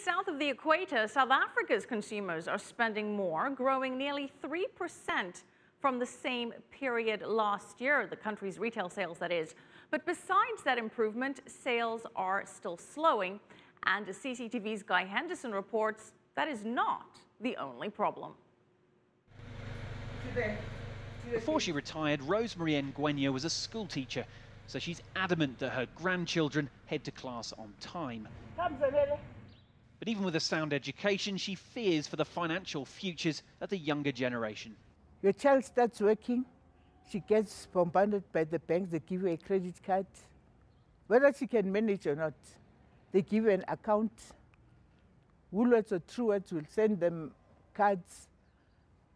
south of the equator, South Africa's consumers are spending more, growing nearly 3% from the same period last year, the country's retail sales, that is. But besides that improvement, sales are still slowing, and CCTV's Guy Henderson reports that is not the only problem. Before she retired, Rosemary Ngwenya was a schoolteacher, so she's adamant that her grandchildren head to class on time. But even with a sound education, she fears for the financial futures of the younger generation. Your child starts working, she gets bombarded by the banks, they give her a credit card. Whether she can manage or not, they give her an account. Woolworths or Truworths will send them cards,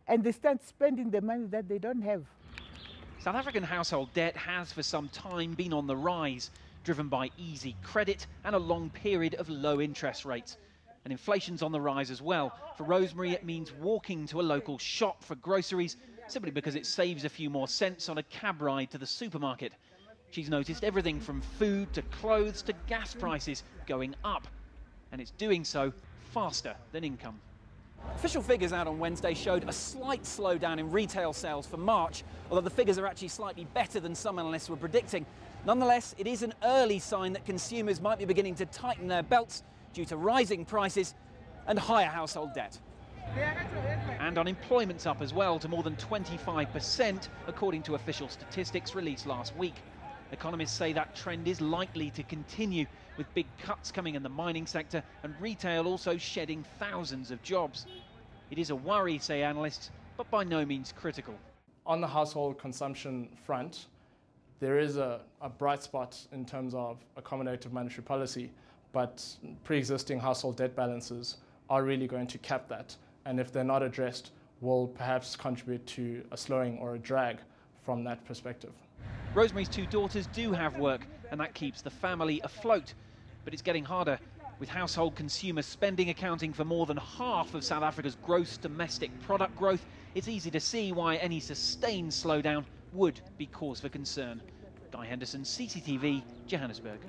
and they start spending the money that they don't have. South African household debt has for some time been on the rise, driven by easy credit and a long period of low interest rates. And inflation's on the rise as well. For Rosemary, it means walking to a local shop for groceries simply because it saves a few more cents on a cab ride to the supermarket. She's noticed everything from food to clothes to gas prices going up, and it's doing so faster than income. Official figures out on Wednesday showed a slight slowdown in retail sales for March, although the figures are actually slightly better than some analysts were predicting. Nonetheless, it is an early sign that consumers might be beginning to tighten their belts due to rising prices and higher household debt. And unemployment's up as well to more than 25%, according to official statistics released last week. Economists say that trend is likely to continue, with big cuts coming in the mining sector and retail also shedding thousands of jobs. It is a worry, say analysts, but by no means critical. On the household consumption front, there is a bright spot in terms of accommodative monetary policy, but pre-existing household debt balances are really going to cap that, and if they're not addressed, will perhaps contribute to a slowing or a drag from that perspective. Rosemary's two daughters do have work, and that keeps the family afloat. But it's getting harder, with household consumer spending accounting for more than half of South Africa's gross domestic product growth. It's easy to see why any sustained slowdown would be cause for concern. Guy Henderson, CCTV, Johannesburg.